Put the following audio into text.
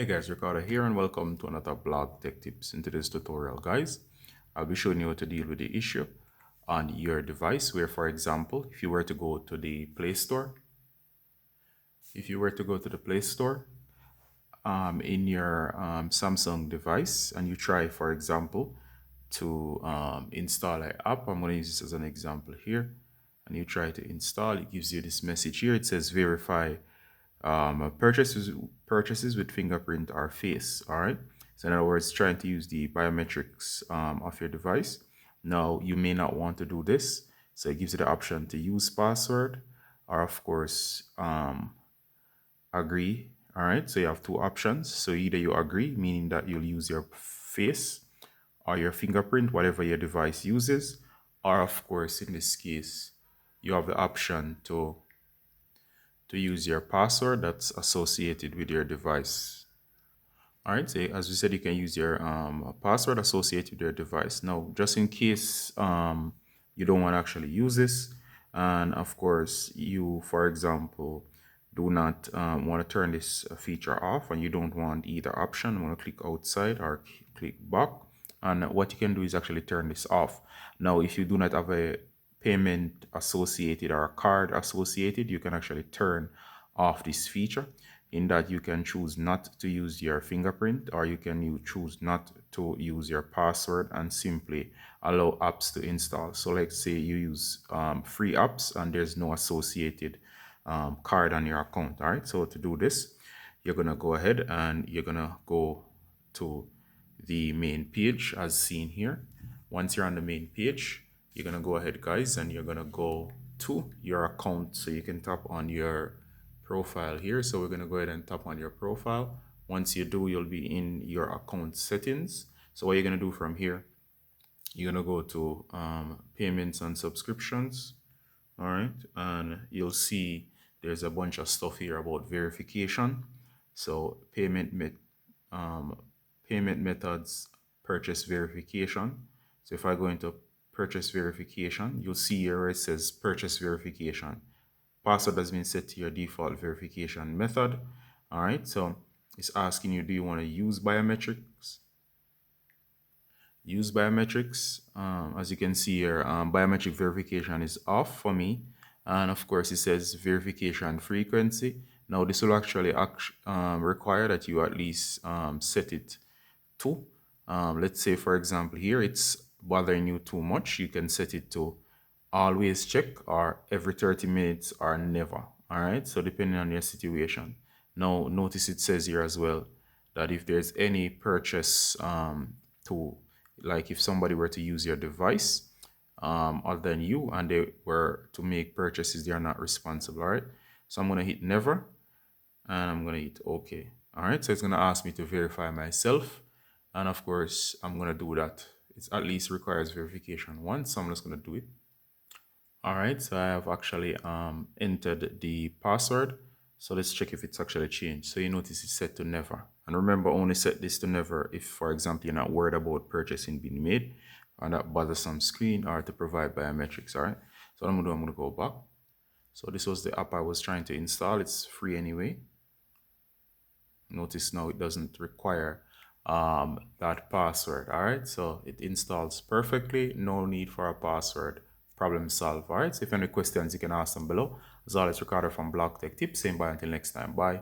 Hey guys, Ricardo here and welcome to another blog tech tips. In today's tutorial guys, I'll be showing you how to deal with the issue on your device where, for example, if you were to go to the Play Store, in your Samsung device and you try, for example, to install an app. I'm going to use this as an example here, and you try to install, it gives you this message here. It says verify purchases with fingerprint or face. All right, so in other words, trying to use the biometrics of your device. Now you may not want to do this, so it gives you the option to use password or of course agree. All right, so you have two options. So either you agree, meaning that you'll use your face or your fingerprint, whatever your device uses, or of course in this case you have the option to use your password that's associated with your device. All right, so as we said, you can use your password associated with your device. Now, just in case you don't want to actually use this, and of course, you, for example, do not want to turn this feature off, and you don't want either option, you want to click outside or click back. And what you can do is actually turn this off. Now, if you do not have a payment associated or a card associated, you can actually turn off this feature, in that you can choose not to use your fingerprint, or you choose not to use your password and simply allow apps to install. So let's say you use free apps and there's no associated card on your account. All right, so to do this, you're gonna go ahead and you're gonna go to the main page as seen here. Once you're on the main page, you're gonna go ahead guys and you're gonna go to your account. So you can tap on your profile here. So we're gonna go ahead and tap on your profile. Once you do, you'll be in your account settings. So what you're gonna do from here, you're gonna go to payments and subscriptions. All right, and you'll see there's a bunch of stuff here about verification. So payment methods, purchase verification. So if I go into purchase verification, you'll see here where it says purchase verification. Password has been set to your default verification method. All right, so it's asking you, do you want to use biometrics? Use biometrics. As you can see here, biometric verification is off for me. And of course, it says verification frequency. Now, this will actually require that you at least set it to. Let's say, for example, here it's bothering you too much. You can set it to always check, or every 30 minutes, or never. All right, so depending on your situation. Now, notice it says here as well that if there's any purchase to, like if somebody were to use your device other than you and they were to make purchases, they are not responsible. All right, so I'm going to hit never and I'm going to hit OK. All right, so it's going to ask me to verify myself, and of course I'm going to do that. It at least requires verification once, so I'm just going to do it. All right, so I have actually entered the password. So let's check if it's actually changed. So you notice it's set to never. And remember, only set this to never if, for example, you're not worried about purchasing being made on that bothersome screen, or to provide biometrics. All right, so what I'm gonna do, I'm gonna go back. So this was the app I was trying to install. It's free anyway. Notice now it doesn't require that password. All right, so it installs perfectly, no need for a password. Problem solved. All right, so if you have any questions, you can ask them below. As always, Ricardo from Blog Tech Tips, saying bye until next time. Bye.